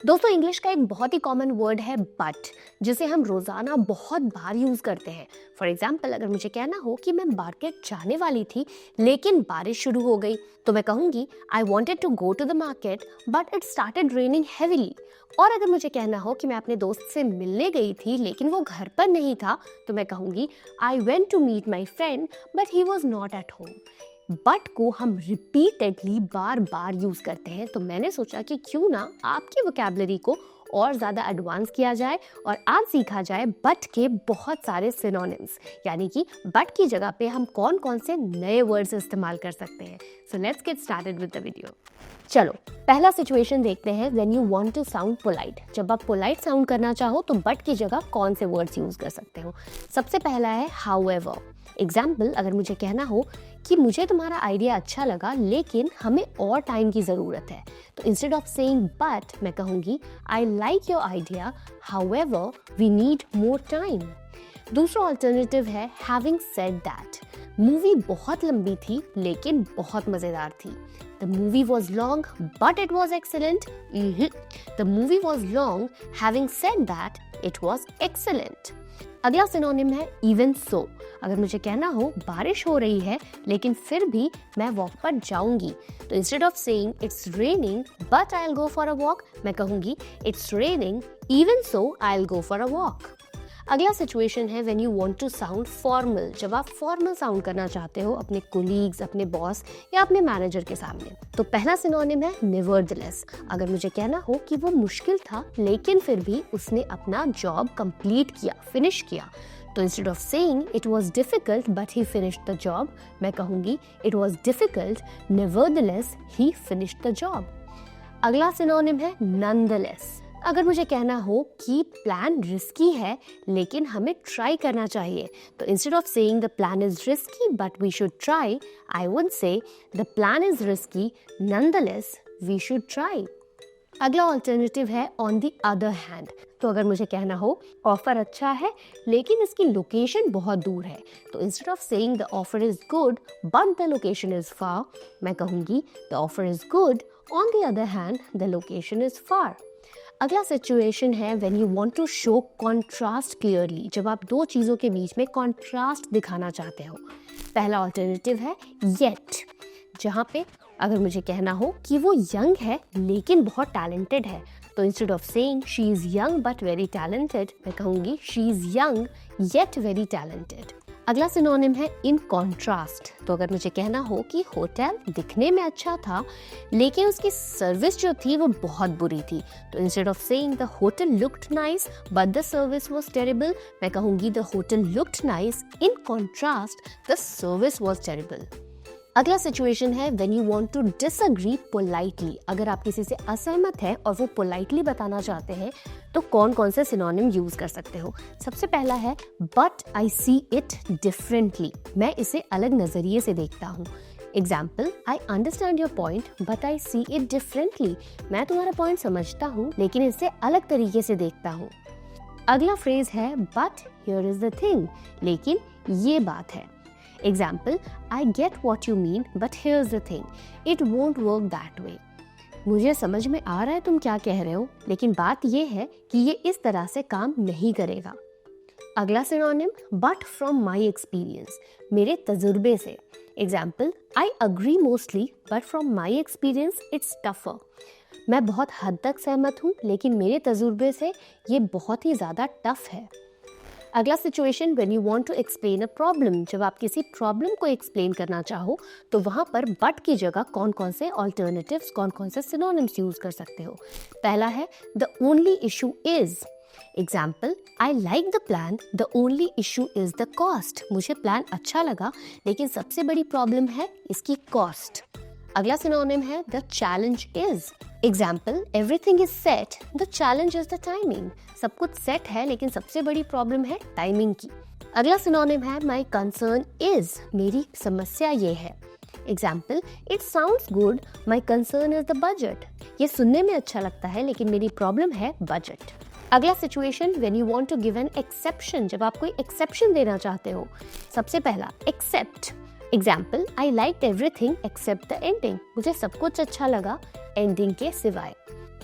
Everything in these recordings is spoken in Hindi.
दोस्तों इंग्लिश का एक बहुत ही कॉमन वर्ड है बट, जिसे हम रोज़ाना बहुत बार यूज़ करते हैं। फॉर एग्जाम्पल, अगर मुझे कहना हो कि मैं मार्केट जाने वाली थी लेकिन बारिश शुरू हो गई, तो मैं कहूँगी I wanted to go to the market but it started raining heavily. और अगर मुझे कहना हो कि मैं अपने दोस्त से मिलने गई थी लेकिन वो घर पर नहीं था, तो मैं कहूँगी I went to meet my friend but he was not at home. But को हम रिपीटेडली बार बार यूज करते हैं, तो मैंने सोचा कि क्यों ना आपकी वोकैबुलरी को और ज़्यादा एडवांस किया जाए और आज सीखा जाए बट के बहुत सारे सिनोनिम्स, यानी कि बट की जगह पे हम कौन कौन से नए वर्ड्स इस्तेमाल कर सकते हैं। So let's get started with the video. चलो पहला सिचुएशन देखते हैं। When you want to sound polite, जब आप पोलाइट साउंड करना चाहो तो बट की जगह कौन से वर्ड्स यूज कर सकते हो। सबसे पहला है हाउएवर। एग्जाम्पल, अगर मुझे कहना हो कि मुझे तुम्हारा आइडिया अच्छा लगा लेकिन हमें और टाइम की ज़रूरत है, तो इंस्टेड ऑफ सेइंग बट मैं कहूँगी I like your idea however we need more time. दूसरा ऑल्टरनेटिव है हैविंग सेड दैट। मूवी बहुत लंबी थी लेकिन बहुत मज़ेदार थी। The movie was long but it was excellent. The movie was long, having said that, it was excellent. अगला सिनोनिम है even so। अगर मुझे कहना हो बारिश हो रही है लेकिन फिर भी मैं वॉक पर जाऊंगी, तो instead of saying it's raining but I will go for a walk, मैं कहूंगी it's raining even so I will go for a walk. अगला सिचुएशन है when you want to sound formal. जब आप फॉर्मल साउंड करना चाहते हो अपने कोलीग्स, अपने बॉस या अपने मैनेजर के सामने, तो पहला सिनोनिम है नेवरदलेस। अगर मुझे कहना हो कि वो मुश्किल था लेकिन फिर भी उसने अपना जॉब कंप्लीट किया, फिनिश किया, तो instead of saying it was difficult but he finished the job, मैं कहूँगी it was difficult nevertheless he finished the job. अगला सिनोनिम है नॉनदलेस। अगर मुझे कहना हो कि प्लान रिस्की है लेकिन हमें ट्राई करना चाहिए, तो instead of saying the plan is risky but we should try, I would say the plan is risky nonetheless we should try. अगला ऑल्टरनेटिव है ऑन द अदर हैंड। तो अगर मुझे कहना हो ऑफर अच्छा है लेकिन इसकी लोकेशन बहुत दूर है, तो instead of saying the offer is good but the location is far, मैं कहूँगी the offer is good on the other hand the location is far. अगला सिचुएशन है when you want to show contrast clearly. जब आप दो चीज़ों के बीच में कॉन्ट्रास्ट दिखाना चाहते हो। पहला ऑल्टरनेटिव है येट, जहाँ पे अगर मुझे कहना हो कि वो यंग है लेकिन बहुत टैलेंटेड है, तो instead of saying she is young but very talented, मैं कहूँगी she is young yet very talented. अगला सिनोनिम है इन कॉन्ट्रास्ट। तो अगर मुझे कहना हो कि होटल दिखने में अच्छा था लेकिन उसकी सर्विस जो थी वो बहुत बुरी थी, तो instead of saying the hotel looked nice but the service was terrible, मैं कहूँगी the hotel looked nice in contrast the service was terrible. अगला सिचुएशन है when you want to disagree politely. अगर आप किसी से असहमत हैं और वो पोलाइटली बताना चाहते हैं, तो कौन कौन से सिनोनिम यूज कर सकते हो। सबसे पहला है but I see it differently. मैं इसे अलग नजरिए से देखता हूँ। Example, I understand your point but I see it differently. मैं तुम्हारा पॉइंट समझता हूँ लेकिन इसे अलग तरीके से देखता हूँ। अगला फ्रेज है but here is the thing, लेकिन ये बात है। Example, I get what you mean, but here's the thing, it won't work that way. मुझे समझ में आ रहा है तुम क्या कह रहे हो, लेकिन बात ये है कि ये इस तरह से काम नहीं करेगा। अगला synonym but from my experience, मेरे तजुर्बे से। Example, I agree mostly, but from my experience it's tougher. मैं बहुत हद तक सहमत हूँ लेकिन मेरे तजुर्बे से ये बहुत ही ज़्यादा टफ है। अगला situation when you want to explain a problem. जब आप किसी प्रॉब्लम को एक्सप्लेन करना चाहो, तो वहाँ पर बट की जगह कौन कौन से ऑल्टरनेटिव्स, कौन कौन से सिनोनिम्स यूज कर सकते हो। पहला है the only issue is. Example, I like the plan the only issue is the cost. मुझे प्लान अच्छा लगा लेकिन सबसे बड़ी प्रॉब्लम है इसकी कॉस्ट। अगला सिनोनिम है the challenge is. Example, everything is set the challenge is the timing. सब कुछ सेट है लेकिन सबसे बड़ी प्रॉब्लम है टाइमिंग की। अगला सिनोनिम है माई कंसर्न इज। मेरी समस्या ये है। Example, it sounds good my concern is the budget. ये सुनने में अच्छा लगता है लेकिन मेरी प्रॉब्लम है बजट। अगला situation when you want to give an exception. जब आप कोई एक्सेप्शन देना चाहते हो। सबसे पहला except. Example, I like everything except the ending. मुझे सब कुछ अच्छा लगा एंडिंग के सिवाय।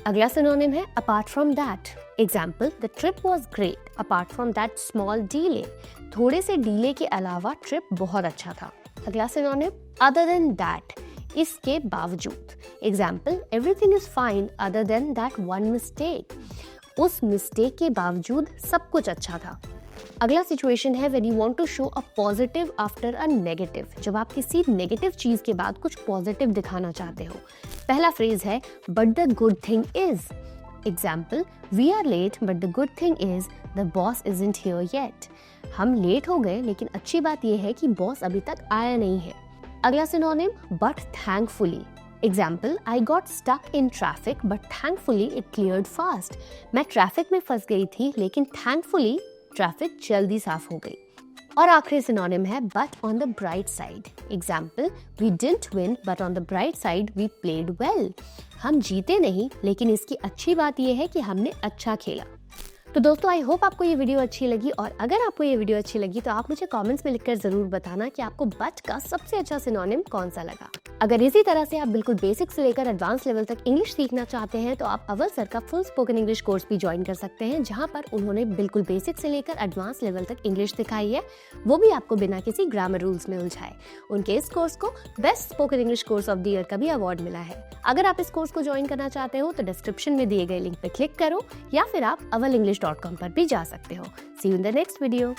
अगला सिनोनिम है apart from that. Example, the trip was great apart from that small delay. थोड़े से डीले के अलावा ट्रिप बहुत अच्छा था। अगला सिनोनिम अदर देन दैट, इसके बावजूद। Example, everything is fine other than that one mistake. उस मिस्टेक के बावजूद सब कुछ अच्छा था। अगला सिचुएशन है when you want to show a positive after a negative, जब आप किसी नेगेटिव चीज के बाद कुछ पॉजिटिव दिखाना चाहते हो। पहला फ्रेज है but the good thing is. Example, we are late but the good thing is the boss isn't here yet. हम लेट हो गए लेकिन अच्छी बात यह है कि बॉस अभी तक आया नहीं है। अगला synonym but thankfully. Example, I got stuck in traffic but thankfully it cleared fast. मैं ट्रैफिक में फंस गई थी लेकिन थैंकफुली ट्रैफिक जल्दी साफ हो गई। और आखिरी सिनोनिम है but on the bright side. Example, we didn't win but on the bright side we played well. हम जीते नहीं लेकिन इसकी अच्छी बात यह है कि हमने अच्छा खेला। तो दोस्तों, आई होप आपको ये वीडियो अच्छी लगी, और अगर आपको ये वीडियो अच्छी लगी तो आप मुझे कमेंट्स में लिखकर जरूर बताना कि आपको बट का सबसे अच्छा सिनोनिम कौन सा लगा। अगर इसी तरह से आप बिल्कुल बेसिक से लेकर एडवांस लेवल तक इंग्लिश सीखना चाहते हैं तो आप अव्वल सर का फुल स्पोकन इंग्लिश कोर्स भी ज्वाइन कर सकते हैं, जहां पर उन्होंने बिल्कुल बेसिक से लेकर एडवांस लेवल तक इंग्लिश सिखाई है, वो भी आपको बिना किसी ग्रामर रूल्स में उलझाए। उनके इस कोर्स को best spoken English course of the year का भी अवार्ड मिला है। अगर आप इस कोर्स को ज्वाइन करना चाहते हो तो डिस्क्रिप्शन में दिए गए लिंक पे क्लिक करो, या फिर आप awalenglish.com पर भी जा सकते हो। See you in the next video.